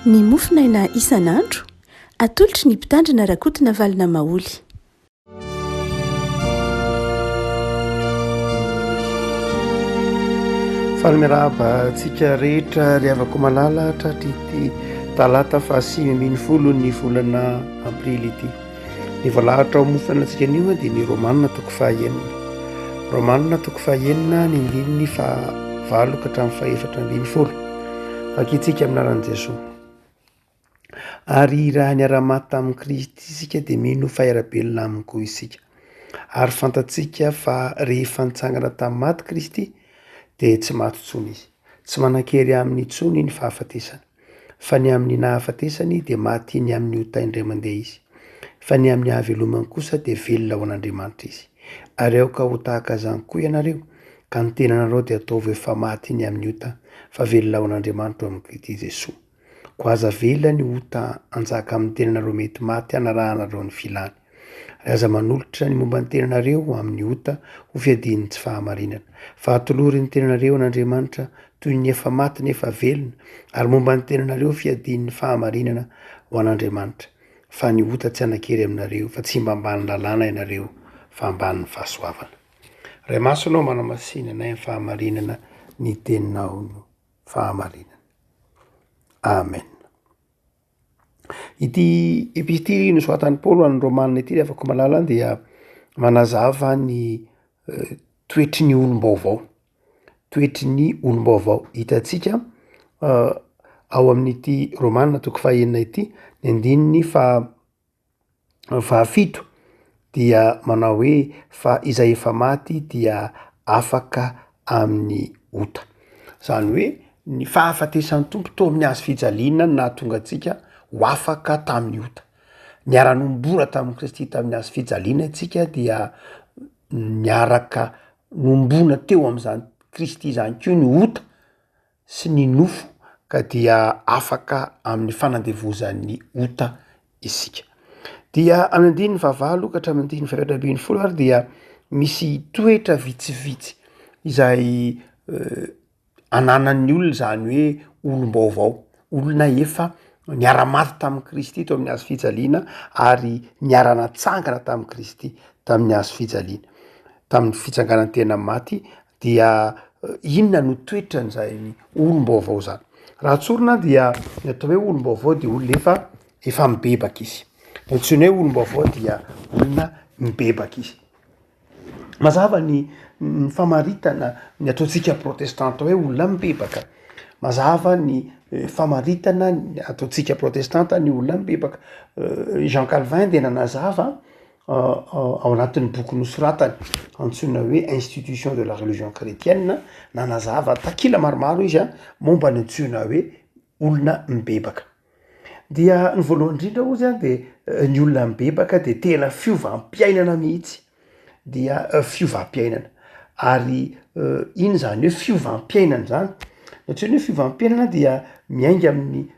ny mofinaina isan'andro atolotry ny mpitandrina rakotina valina maoly. Falmiraba tsika rehetra ry havako malala tratrity talata fa 5 ny volana aprily ity. Ny voalahatra ao mofina antsika anio dia ny romanina toko fahaenina. Romanina toko fahaenina ny andininy fa 9 ka hatramin'ny 7. Vakitsika aminaran'i Jesosy. Ary raha niara-maty tamin'i Kristy isika dia mino faherabelona aminy koa isika. Ary fantatsika fa rehefa nitsangana tamin'ny maty Kristy dia tsy maty intsony izy. Tsy manan-kery amin'ny intsony ny fahafatesany. Fa ny amin'ny nahafatesany dia maty ny amin'ny ota indray mandeha izy. Fa ny amin'ny hahavelomany kosa dia velona ho an'Andriamanitra izy. Ary aoka ho tahaka izany koa ianareo, ka ny tenanareo dia ataovy efa maty ny amin'ny ota, fa velona ho an'Andriamanitra amin'ny Kristy Jesosy. Ko aza vela ny ota anjaka amin'ny tenanareo mety maty hanarahanareo ny filany. Aza manolotra ny momba ny tenanareo amin'ny ota ho fiadiany tsy fahamarinana. Fa atolory ny tenanareo an'Andriamanitra toy ny efa maty nefa velona, ary momba ny tenanareo fiadiany fahamarinana ho an'Andriamanitra. Fa ny ota tsy hanan-kery aminareo, fa tsy mba ambany lalàna ianareo, fa ambany fahasoavana. Ray masonao manamasinana amin'ny fahamarinana ny teninao no fahamarinana. Amen. Ity epistily nosoratan'i Paoly amin'ny romanina ity afaka malala dia manazava ny toetry ny olom-baovao. Toetry ny olom-baovao. Hitantsika ao amin'ity romanina toko fahaenina ity, ny andininy fa 7 dia manao hoe fa izay efa maty dia afaka amin'ny ota. Zany hoe ny fahafatesan'ny tompo toa amin'ny hazo fijaliana na tonga antsika ho afaka tamin'ny ota. Niara-nombora tamin'i Kristy tamin'ny hazo fijaliana antsika dia niaraka nombona teo amin'izany Kristy izany koa ny ota sy ny nofo, ka dia afaka amin'ny fanandevozan'ny ota isika. Dia anandininy fa 9 ka hatramin'ny 7 ary dia misy toetra vitsivitsy izay ananan'ny olona, zany hoe olom-baovao, olona efa niara-maty tamin'i Kristy tao amin'ny hazo fijaliana ary niara-natsangana tamin'i Kristy tamin'ny hazo fijaliana, tamin'ny fitsanganany tena maty. Dia inona no toetran'izay olom-baovao zany? Raha tsorina dia ny atao hoe olom-baovao dia olona efa mibebaka izy. Antsoina hoe olom-baovao dia olona mibebaka izy. Mazava ny famaritana ny ataontsika protestanta hoe olona mibebaka. Mazava ny famaritana ataontsika protestanta ny olona mibebaka. Jean Calvin dia nanazava ao anatin'ny boky nosoratany antsoina hoe Institution de la religion chrétienne, nanazava takila maromaro izy momba ny antsoina hoe olona mibebaka. Dia ny voalohany indrindra ozy dia ny olona mibebaka dia tena fiovam-piainana mihitsy. Dia fiovam-piainana. Ary iny zany hoe fiovam-piainana zany. Antsoina hoe fiovam-piainana dia miainga amin'ny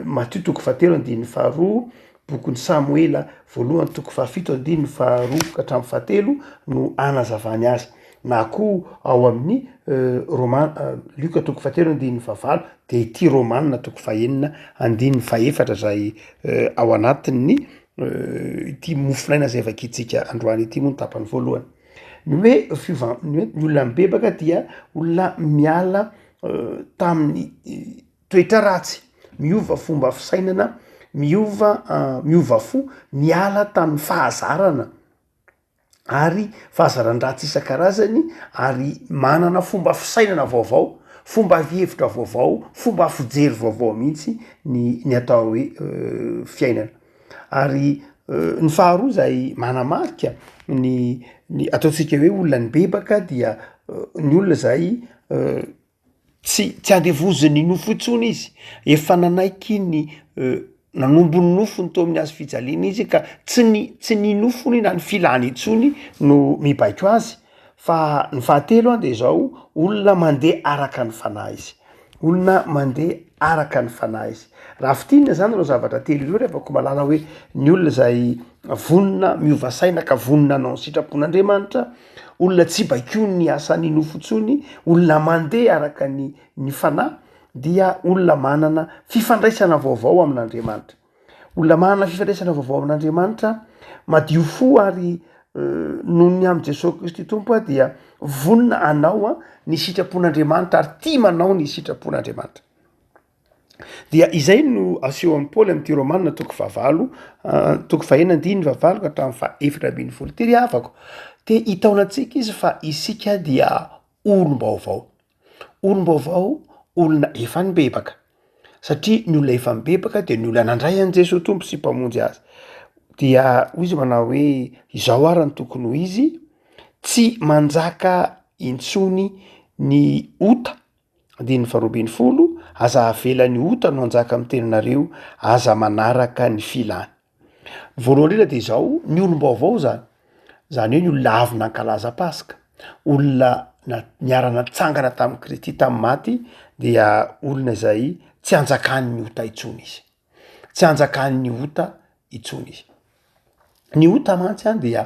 Matthieu 7:2, bokin'ny Samuela 1:7-2 ka hatramin'ny 7 no anazavany azy. Na koa ao amin'ny Luka 7:4 dia ity romanina 9:4 zay ao anatin'ny ity mofinaina zay vakitsika androany ity moa ny tapany voalohany. Ny hoe ny olona mibebaka dia olona miala tamin'ny toetra ratsy, miova fomba fisainana, miova fo, miala tamin'ny fahazarana ary fahazaran-dratsy isan-karazany, ary manana fomba fisainana vaovao, fomba hevitra vaovao, fomba fijery vaovao mihitsy ny atao hoe fiainana. Ary ny faharoa zay manamarika ny ataontsika hoe olona mibebaka dia ny olona zay tsy andevoziny nofo intsony izy, efa nanaiky ny nanombo ny nofony tao amin'ny hazo fijaliana izy, ka tsy ny nofony na ny filany intsony no mibaiko azy. Fa ny fahatelo dia zao olona mandeha araka ny fanahy izy. Olona mandeha araka ny fanahy izy. Raha fitinina zany ireo zavatra telo ireo rehefa ko malala hoe ny olona zay vonona miova saina ka vonona nao ny sitrapon'Andriamanitra, olona tsy baiko ny asany nofo intsony, olona mandeha araka ny fanahy, dia olona manana fifandraisana vaovao amin'Andriamanitra. Olona manana fifandraisana vaovao amin'Andriamanitra madio fo ary noho ny am' Jesosy Kristy tompo a dia vonina anao a ny sitrapon'Andriamanitra ary tia manao ny sitrapon'Andriamanitra. Dia izay no aseho amin'ny Paoly amin'ity Romanina toko fahenina vavalo ka hatramin'ny faefatra ambin'ny folo tery havako. Te hitaonantsika izy fa isika dia olom-baovao. Olom-baovao, olona efa nibebaka. Satria ny olona efa nibebaka dia ny olona nandray an' Jesosy tompo sy mpamonjy azy. Dia hoy izy manao hoe izao ary ny tokony ho izy, tsy manjaka intsony ny ota, andininy faharoa folo, aza avela ny ota no anjaka amin'ny teninareo, aza manaraka ny filany. Voalohany indrindra dia izao, ny olom-baovao zany. Zany hoe ny olona avy nankalaza Pasika, olona niarana tsangana tamin'ny Kristy tamin'ny maty, dia olona izay tsy anjakan'ny ota intsony izy. Tsy anjakan'ny ota intsony izy. Ny ota mantsy any dia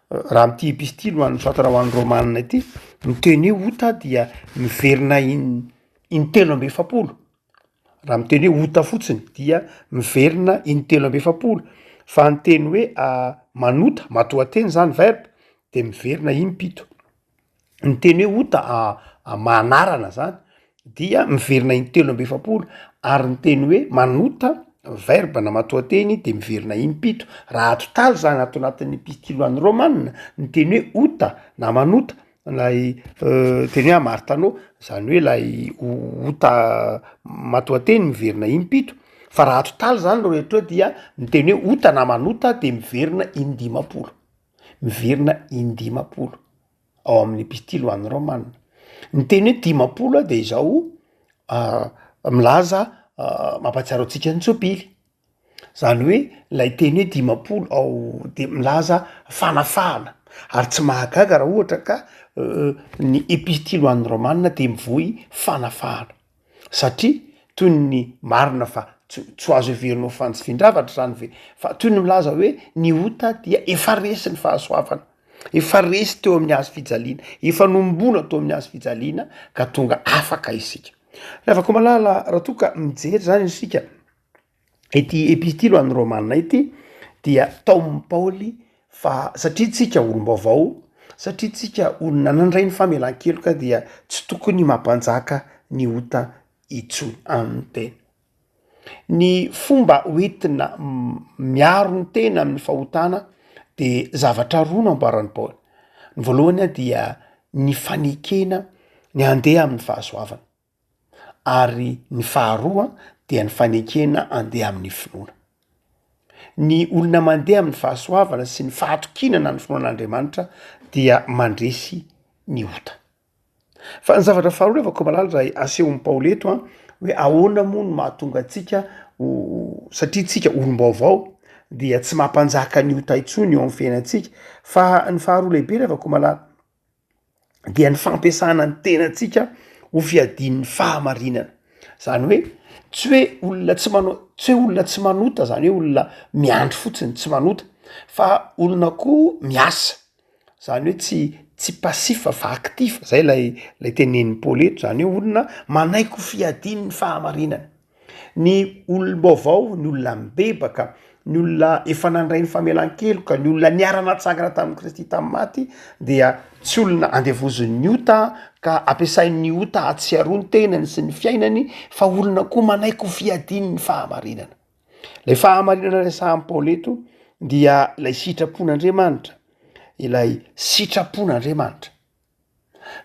raha am'ty epistily ho an'ny soatana ho an'ny Romanina ity, miteny hoe ota dia miverina in-telo amby efapolo. Raha miteny hoe ota fotsiny dia miverina in-telo amby efapolo. Fa ny teny hoe manota, matoa-teny zany verbe, de miverina in-pito. Ny teny hoe ota manarana zany dia miverina in-telo amby efapolo, ary ny teny hoe manota verbe na matoa-teny de miverina in-pito. Raha atotaly zany ato anatin'ny epistily ho an'ny Romanina, ny teny hoe ota na manota, lay teny hoe Martanao, zany hoe lay ota matoa-teny miverina in-pito. Fa raha atotaly zany no rehetra dia ny teny hoe ota na manota de miverina in-dimapolo. Miverina in-dimapolo ao amin'ny epistily ho an'ny Romanina. Ny teny hoe dimapolo de izao milaza mampatsiaro antsika ny tsopily. Zany hoe lay teny hoe dimapolo ao de milaza fanafahana. Ary tsy mahagaga raha ohatra ka ny epistily ho an'ny Romanina de mivohy fanafahana. Satria toy ny marina fa tsy azo heverinao fanjifindravatra zany ve, fa toy ny milaza hoe ny ota dia efa resy ny fahasoavana, efa resy teo amin'ny hazo fijaliana, efa nombona teo amin'ny hazo fijaliana ka tonga afaka isika. Afaka malala raha toa ka mijery zany isika ity epistily ho an'ny Romanina ity, dia taon'ny Paoly fa satria tsika olom-baovao, satria tsika olona nandray ny famelan-keloka dia tsy tokony mampanjaka ny ota intsony amin'ny teny. Ny fomba hoentina miaro ny tena amin'ny fahotana de zavatra roa no ambaran'ny Paoly. Ny voalohany dia ny fanekena ny andeha amin'ny fahasoavana, ary ny faharoa dia ny fanekena andeha amin'ny finoana. Ny olona mandeha amin'ny fahasoavana sy ny fahatokinana ny finoan'Andriamanitra dia mandresy ny ota. Fa ny zavatra faharoa avako malala raha asehon'ny Paoly eto hoe ahoana moa no mahatonga antsika satria tsika olom-baovao dia tsy mampanjaka ny ota intsony eo amin'ny fiainantsika, fa ny faharoa lehibe afaka malala dia ny fampiasana ny tenantsika ho fiadian'ny fahamarinana. Zany hoe tsy hoe olona tsy manao, tsy hoe olona tsy manota, zany hoe olona miandry fotsiny tsy manota, fa olona koa miasa. Zany hoe tsy pasifa fa aktifa, zay lay tenenin'ny Paoly eto, zany hoe olona manaiky ho fiadian'ny fahamarinana. Ny olom-baovao, ny olona mibebaka, ny olona efa nandray ny famelan-keloka, ny olona niarana tsangana tamin'ny Kristy tamin'ny maty, dia tsy olona andevozon'ny ota ka ampiasain'ny ota hatsiarony tenany sy ny fiainany, fa olona koa manaiky ho fiadian'ny fahamarinana. Lay fahamarinana resahan'ny Paoly eto dia lay sitrapon'Andriamanitra, ilay sitrapon'Andriamanitra.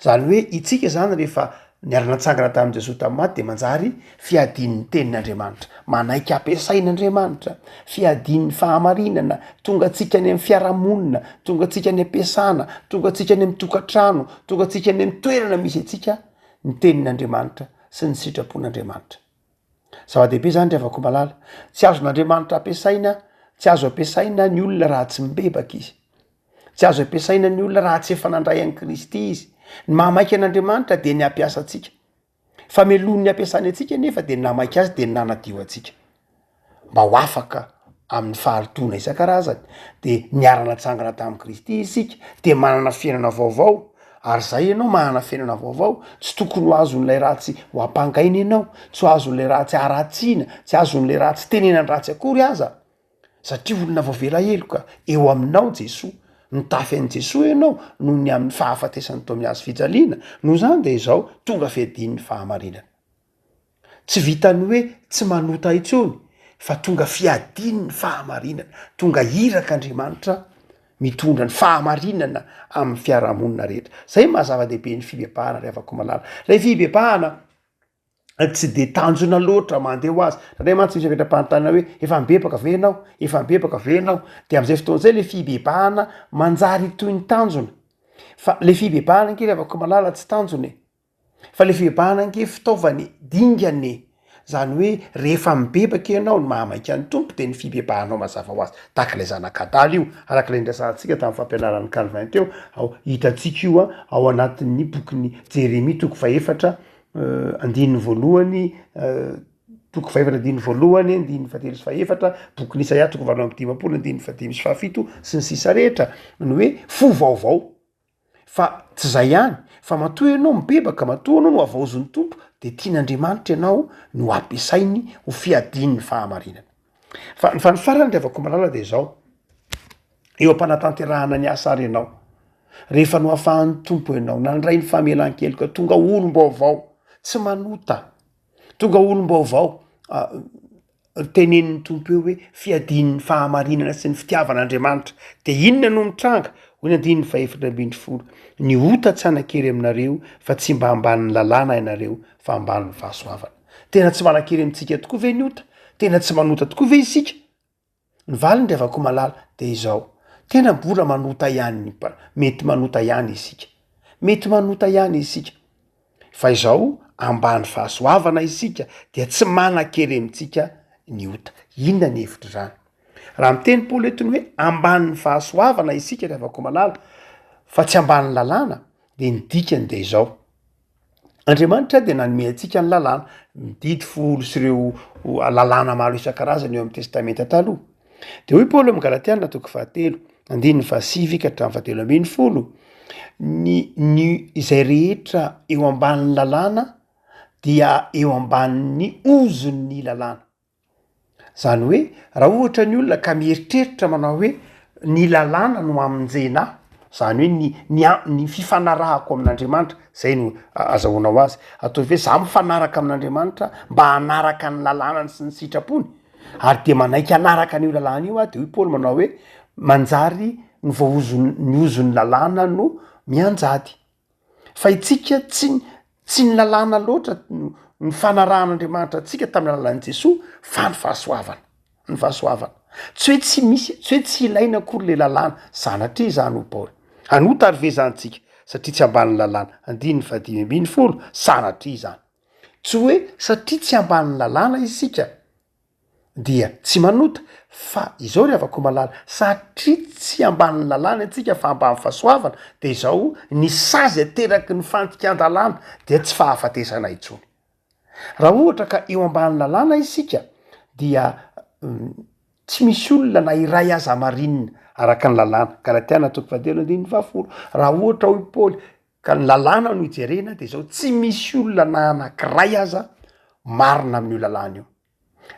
Zany hoe itsika zany rehefa niarana-tsangana tamin'i Jesosy tamin'ny maty de manjary fiadian'ny tenin'Andriamanitra, manaiky ampiasain'Andriamanitra, fiadian'ny fahamarinana, tonga antsika any amin'ny fiarahamonina, tonga antsika any am-piasana, tonga antsika any amin'ny tokantrano, tonga antsika any amin'ny toerana misy antsika ny tenin'Andriamanitra sy ny sitrapon'Andriamanitra. Zava-dehibe zany rehefa malala, tsy azon'Andriamanitra ampiasaina, tsy azo ampiasaina ny olona raha tsy mibebaka izy. Tsy azo ampiasaina ny olona raha tsy efa nandray an'i Kristy izy. Ny mahamaiky an'Andriamanitra de ny ampiasa antsika. Fa melony ny ampiasany antsika nefa de ny namaiky azy de ny nanadio antsika. Mba ho afaka amin'ny faharitoana isan-karazany, de niarana tsangana tamin'i Kristy isika, de manana fiainana vaovao, ary zay ianao mahana fiainana vaovao tsy tokony ho azon'lay ratsy ho ampangaina ianao, tsy ho azon'lay ratsy aratsiana, tsy azon'lay ratsy tenenany ratsy akory aza satria olona vaovela eloka eo aminao Jesoa nitafy an' Jesoa ianao noho ny amin'ny fahafatesany to amin'ny azo fijaliana noho zany de izao tonga fiadian'ny fahamarinana tsy vitany hoe tsy manota intsony fa tonga fiadian'ny fahamarinana tonga irak'Andriamanitra mitondra ny fahamarinana amin'ny fiarahamonina rehetra zay mahazava-dehibe ny fibebahana ry avako malala lay fibebahana tsy de tanjona loatra mandeha ho azy ray mantsy misy apetra-panontaniana hoe efa mibebaka venao efa mibebaka venao de am'izay fotoan'zay le fibebahana manjary toy ny tanjona fa le fibebahana nge ry avako malala tsy tanjony fa le fibebahana nge fitaovany dingane zany hoe rehefa mibebaka ianao ny mahamaika ny tompo de ny fibebahanao mazava ho azy tahaklay zanak'Adala io arak'ilay ndrasantsika tamin'ny fampianaran'ny Calvin teo ao hitatsika io ao anatin'ny bokyny Jeremia toko faefatra andininy voalohany toko faefatra andininy voalohany andininy fahatelo sy faefatra bokyny Isaia toko valo amby dimapolo andininy fadimy sy fahafito sy ny sisa rehetra ny hoe fo vaovao fa tsy zay ihany fa matoa ianao mibebaka matoa anao no avaozon'ny tompo de tian'Andriamanitra ianao no ampiasainy ho fiadian'ny fahamarinana fa ny farany ry avako malala de zao eo am-panatanterahana ny asa ary ianao rehefa no ahafahan'ny tompo ianao nandray ny famelan-keloka tonga olom-baovao tsy manota tonga olom-baovao tenenin'ny tompo eo hoe fiadian'ny fahamarinana sy ny fitiavan'Andriamanitra de inona no mitranga hoy ny andininy faefatra ambin'ny folo ny ota tsy anakery aminareo fa tsy mba amban'ny lalàna ianareo fa amban'ny fahasoavana tena tsy manakery amintsika tokoa ve ny ota tena tsy manota tokoa ve isika ny valiny ry avako malala de izao tena mbola manota ihany mety manota ihany isika mety manota ihany isika fa izao ambany fahasoavana isika dia tsy manakery amintsika ny ota inona ny hevitra zany raha miteny Paoly etony hoe amban'ny fahasoavana isika ry avako malala fa tsy amban'ny lalàna de ny dikany de izao Andriamanitra de nanome antsika ny lalàna mididy folo sy ireo lalàna maro isan-karazany eo amin'ny testamenta taloha de hoy Paoly amin'ny Galatiana toko fahatelo andininy fahasivy ka hatramin'ny fahatelo ambin'ny folo ny izay rehetra eo amban'ny lalàna dia eo amban'ny ozon'ny lalàna zany hoe raha ohatra ny olona ka mieritreritra manao hoe ny lalàna no amonjena zany hoe ny fifanarahako amin'Andriamanitra zay no azahoanao azy ataovy hoe za mifanaraka amin'Andriamanitra mba hanaraka ny lalànany sy ny sitrapony ary de manaiky hanaraka an'io lalàna io de hoy Paoly manao hoe manjary ny ny ozon'ny lalàna no mianjady fa itsika tsy ny lalàna loatra ny fanarahan'Andriamanitra atsika tamin'ny alalan'i Jesoa fa ny fahasoavana tsy hoe tsy ilaina akory le lalàna sanatria zany ho Paoly anota ary vezantsika satria tsy amban'ny lalàna andininy fahadimy ambin'ny folo sanatria zany tsy hoe satria tsy amban'ny lalàna isika dia tsy manota fa izao ry avako malala satria tsy amban'ny lalàna atsika fa amban'ny fahasoavana de izao ny sazy ateraky ny fantikan-dalàna dia tsy fahafatesana intsony raha ohatra ka eo amban'ny lalàna isika dia tsy misy olona na iray aza marinina araka ny lalàna Galatiana toko fahatelo andininy fahafolo raha ohatra hoy Paoly ka ny lalàna no ijerena de izao tsy misy olona na anankiray aza marina amin'io lalàna io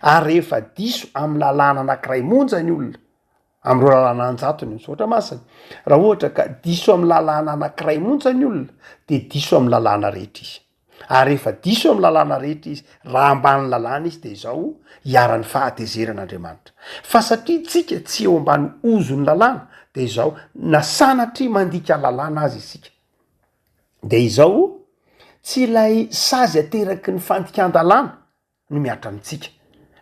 ary rehefa diso amin'ny lalàna anankiray monja ny olona am'ireo lalàna anjatony misaotra masina raha ohatra ka diso amin'ny lalàna anankiray monja ny olona de diso amin'ny lalàna rehetra izy ary rehefa diso amin'ny lalàna rehetra izy raha ambany lalàna izy de izao hiara-ny fahatezeran'Andriamanitra fa satria tsika tsy eo ambany ozon'ny lalàna de izao na sanatria mandika lalàna azy isika de izao tsy ilay sazy ateraky ny fantikan-dalàna no miatra amintsika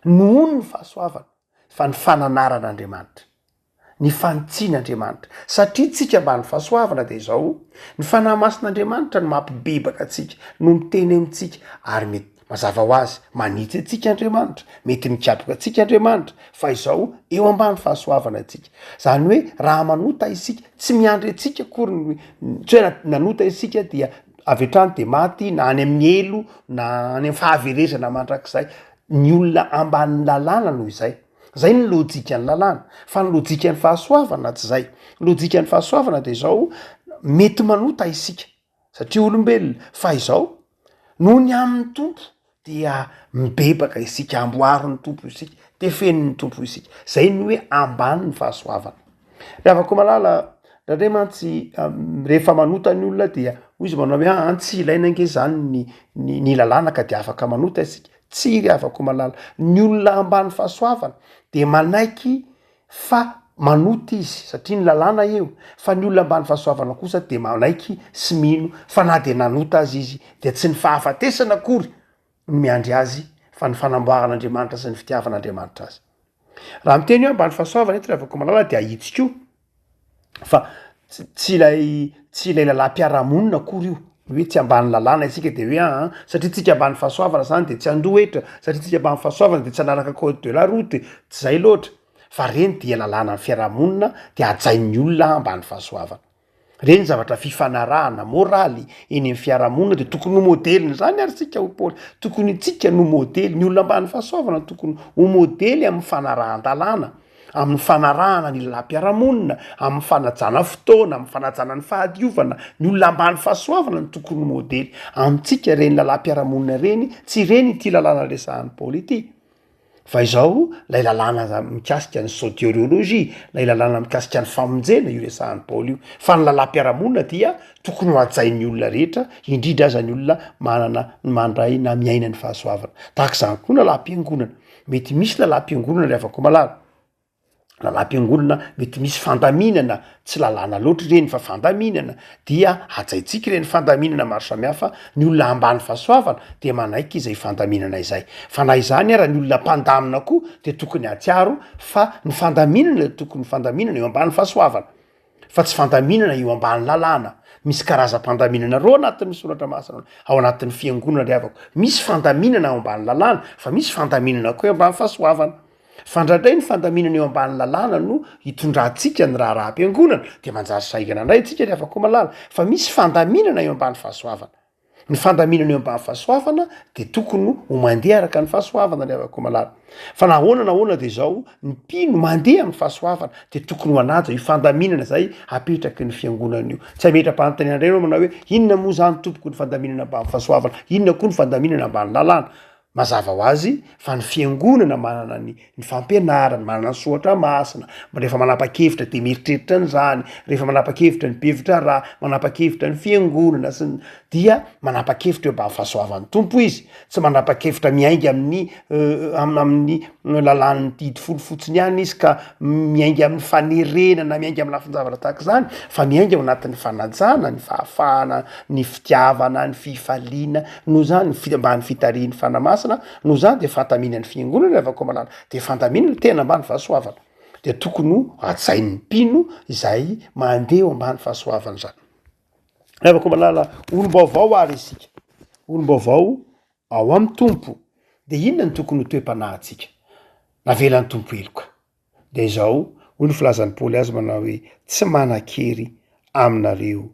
nohony ny fahasoavana fa ny fananaran'Andriamanitra ny fanitsian'Andriamanitra satria tsika mba ny fahasoavana de izao ny fanahy masin'Andriamanitra no mampibebaka atsika no miteny amintsika ary mety mazava ho azy manitsy atsika Andriamanitra mety mikapoka atsika Andriamanitra fa izao eo ambany fahasoavana atsika zany hoe raha manota isika tsy miandry atsika akory tsy hoe nanota isika dia avy hatrany de maty na any amin'ny elo na any amin'ny fahaverezana mandrakizay ny olona amban'ny lalàna noho zay ny lojika ny lalàna fa ny lojika ny fahasoavana tsy zay lojika ny fahasoavana de izao mety manota isika satria olombelona fa izao noho ny amin'ny tompo dia mibebaka isika amboary ny tompo isika tefeniny tompo isika zay ny hoe ambany ny fahasoavana re afako malala rahandray mantsy rehefa manota ny olona dia hoy izy manao hoe tsy ilaina ange zany ny lalàna ka de afaka manota isika tsy ry afako malala ny olona ambany fahasoavana de manaiky fa manota izy satria ny lalàna eo fa ny olona ambany fahasoavana kosa de manaiky sy mino fa na de nanota azy izy de tsy ny fahafatesana akory ny miandry azy fa ny fanamboaran'Andriamanitra sy ny fitiavan'Andriamanitra azy raha miteny hoe ambany fahasoavana eto afako malala de ahitsika fa tsy ilay lalam-piarahamonina akory io hoe tsy ambany lalàna isika de hoe satria tsika ambany fahasoavana zany de tsy andohetra satria tsika ambany fahasoavana de tsy anaraka code de la route tsy zay loatra fa reny dia lalàna ny fiarahamonina de ajain'ny olona ambany fahasoavana reny zavatra fifanarahana moraly eny amin'ny fiarahamonina de tokony ho modeliny zany ary tsika ho paoly tokony tsika no modely ny olona ambany fahasoavana tokony ho modely amin'ny fanarahan-dalàna amin'ny fanarahana ny lalam-piarahamonina amin'ny fanajana fotoana amin'ny fanajana ny fahadiovana ny olona ambany fahasoavana ny tokony modely amintsika reny lalam-piarahamonina reny tsy reny ity lalàna resahan'ny paoly ity fa izao lay lalàna mikasika ny soteriologia lay lalàna mikasika ny famonjena io resahan'ny paoly io fa ny lalam-piarahamonina dia tokony ho ajain'ny olona rehetra indrindra aza ny olona manana mandray na miaina ny fahasoavana tahak'izany koa lalam-piangonana mety misy lalam-piangonana re afako malala lalam-piangonana mety misy fandaminana tsy lalàna loatra reny fa fandaminana dia ajaitsika reny fandaminana maro samihafa ny olona ambany fahasoavana de manaiky izay fandaminana izay fa na izany ara ny olona mpandamina koa de tokony atsiaro fa ny fandaminana tokony fandaminana eo ambany fahasoavana fa tsy fandaminana eo ambany lalàna misy karazam-pandaminana ro anatin'ny soratra masina ao anatin'ny fiangonana re avako misy fandaminana ao ambany lalàna fa misy fandaminana koa eo ambany fahasoavana fandrandray ny fandaminana eo ambany lalàna no hitondrantsika ny raha-raha-piangonana de manjary saingana indray tsika re afako malala fa misy fandaminana eo ambany fahasoavana ny fandaminana eo ambany fahasoavana de tokony ho mandeha araka ny fahasoavana re afako malala fa nahoana de zao ny mpino mandeha amin'ny fahasoavana de tokony ho anaja io fandaminana zay apetraky ny fiangonana io tsy ametra-panontaniana indray manao hoe inona moa zany tompoko ny fandaminana ambany fahasoavana inona koa ny fandaminana ambany lalàna mazava ho azy fa ny fiangonana manana ny fampianarana manana ny soatra masina rehefa manapa-kevitra de mieritreritra n'zany rehefa manapa-kevitra ny bevitra raha manapa-kevitra ny fiangonana sy dia manapa-kevitra eo ambany fahasoavan'ny tompo izy tsy manapa-kevitra miainga amin'ny lalàn'ny didy folo fotsiny ihany izy ka miainga amin'ny fanerenana miainga amin'ny lafinjavatra tahaka zany fa miainga ao anatin'ny fanajana ny fahafahana ny fitiavana ny fifaliana no zany ambany fitarian'ny fanamasina no zany de fantaminan'ny fiangonana afako malala de fantaminana tena ambany fahasoavana de tokony ajain'ny mpino izay mandeha eo ambany fahasoavana zany afako malala olom-baovao ary isika olom-baovao ao amin'ny tompo de inona ny tokony ho toe-panahintsika navelan'ny tompo eloka de izao hoy ny filazan'ny paoly azy manao hoe tsy manan-kery aminareo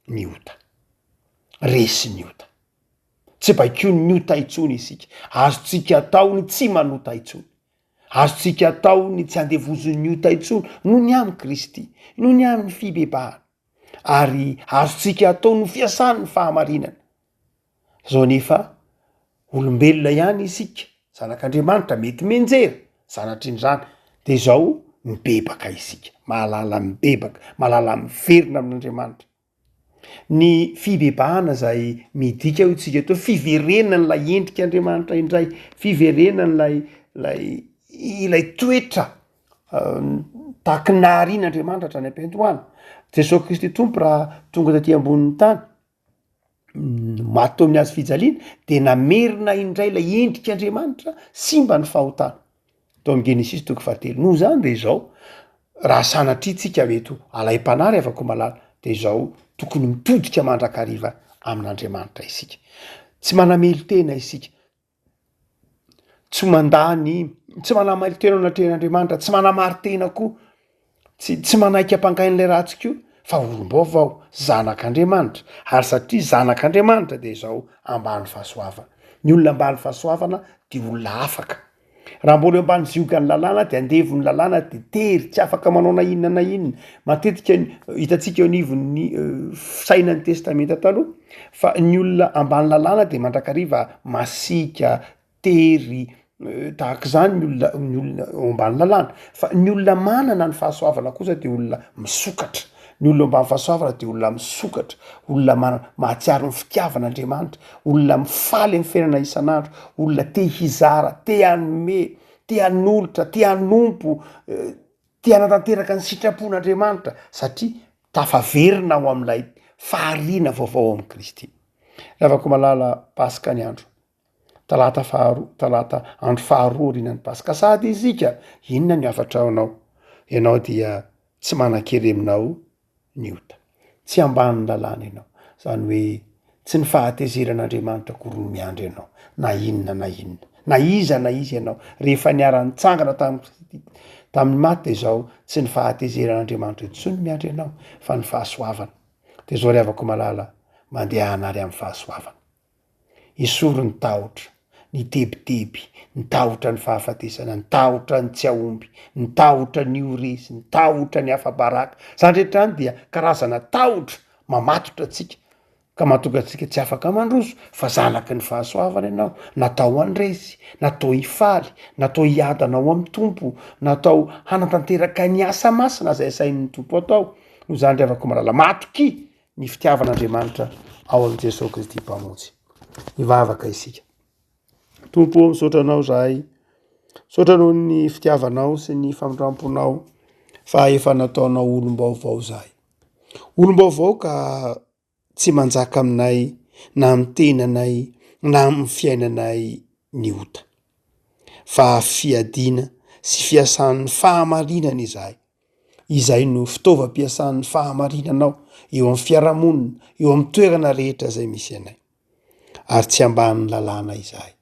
ny ota resy ny ota tsy baikio ny ota itsony isika azotsika ataony tsy manota itsony azotsika ataony tsy andevozon'ny ota itsony noho ny amin'ny Kristy noho ny amin'ny fibebahana ary azotsika atao no fiasany ny fahamarinana zao nefa olombelona ihany isika zanak'Andriamanitra mety menjera zanatr'indrany de zao mibebaka isika mahalala mibebaka mahalala miverina amin'Andriamanitra ny fibebahana zay midika ho tsika to fiverenany lay endrika Andriamanitra indray fiverenany ilay toetra tahaky naharian'Andriamanitra hatrany am-piandohana Jesosy Kristy tompo raha tonga taty ambonin'ny tany maty teo amin'ny hazo fijaliana de namerina indray lay endrika Andriamanitra simba ny fahotana tao amin'ny Genesis toko 7 noho zany de zao raha sanatria tsika mety alay-panary afako malala de zao tokony mitodika mandrakariva amin'Andriamanitra isika tsy manamely tena isika tsy mandany tsy manamely tena anatrehan'Andriamanitra tsy manamary tena koa tsy manaiky ampangain'lay ratsika io fa olom-baovao zanak'Andriamanitra ary satria zanak'Andriamanitra de zao ambany fahasoavana ny olona ambany fahasoavana de olona afaka raha mbola eo ambany zioka ny lalàna de andevony lalàna de tery tsy afaka manao na inona na inona matetika hitantsika eo anivon'ny fisainany testamenta taloha fa ny olona ambany lalàna de mandrakariva masika tery tahak'izany ny olona eo ambany lalàna fa ny olona manana ny fahasoavana kosa de olona misokatra ny olona ambany fahasoavana de olona misokatra olona mahatsiaro ny fitiavan'Andriamanitra olona mifaly amin'ny fiainana isan'andro olona te hizara te hanome te hanolotra te hanompo te hanatanteraka ny sitrapon'Andriamanitra satria tafaverina ao amin'ilay fahariana vaovao amin'ny Kristy. Afaka malala Pasika ny andro talata andro faharoa rinan'ny Pasika sady izika inona ny afatra anao ianao dia tsy manan-kery aminao ny ota tsy ambany lalàna ianao zany hoe tsy ny fahatezeran'Andriamanitra kory ny miandry ianao na inona na iza ianao rehefa niara-nitsangana tamin'ny maty de zao tsy ny fahatezeran'Andriamanitra intsony miandry ianao fa ny fahasoavana de zao ry havako malala mandeha hanary amin'ny fahasoavana isoro ny tahotra ny tebiteby ny tahotra ny fahafatesana ny tahotra ny tsy aomby ny tahotra ny oresy ny tahotra ny afabaraka zany rehetra any dia karazana tahotra mamatotra atsika ka mahatonga atsika tsy afaka mandroso fa zanaky ny fahasoavana ianao natao andresy natao hifaly natao hiadanao amin'ny tompo natao hanatanteraka ny asa masina zay sain'ny tompo atao no zany ry havako malala matoky ny fitiavan'Andriamanitra ao amin'i Jesosy Kristy mpamonjy ivavaka isika. Tompo misaotra anao zahay misaotra noho ny fitiavanao sy ny famindramponao fa efa nataonao olom-baovao zahay olom-baovao ka tsy manjaka aminay na amin'ny tenanay na amin'ny fiainanay ny ota fa fiadiana sy fiasan'ny fahamarinana izay no fitaovam-piasan'ny fahamarinanao eo amin'ny fiarahamonina eo amin'ny toerana rehetra zay misy anay ary tsy amban'ny lalàna izahay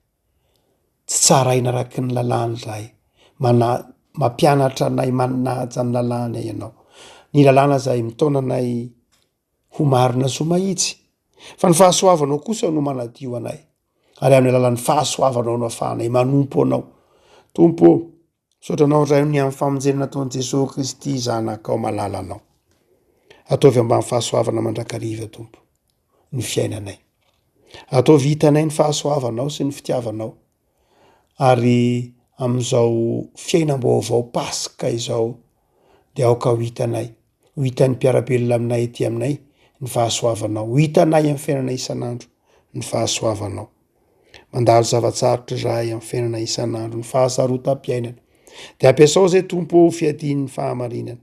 tsy tsaraina araky ny lalàna zahay mampianatra anay manaja ny lalàna ianao ny lalàna zay mitaona anay ho marina so mahitsy fa ny fahasoavanao kosa no manadio anay ary amin'ny alalan'ny fahasoavanao no ahafahanay manompo anao tompo misaotra anao ray ny amin'ny famonjena nataon'i Jesosy Kristy zanakao malala anao ataovy ambany fahasoavana mandrakariva tompo ny fiainanay ataovy hitanay ny fahasoavanao sy ny fitiavanao ary amin'izao fiainam-baovao Pasika izao de aoka ho hitanay ho hitan'ny mpiarabelona aminay ety aminay ny fahasoavanao ho hitanay amin'ny fiainana isan'andro ny fahasoavanao mandalo zavatsarotra zahay amin'ny fiainana isan'andro ny fahasarotam-piainana de ampiasao zay tompo fiadian'ny fahamarinana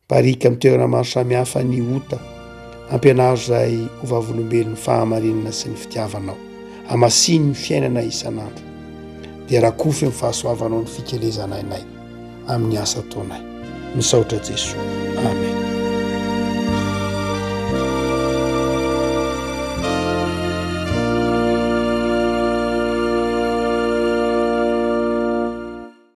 barika amin'ny toerana maro samihafa ny ota ampianaro zahay ho vavolombelon'ny fahamarinana sy ny fitiavanao amasiny ny fiainana isan'andro de rakofy amin'ny fahasoavanao ny fikelezana anay amin'ny asa taonay misaotra Jesosy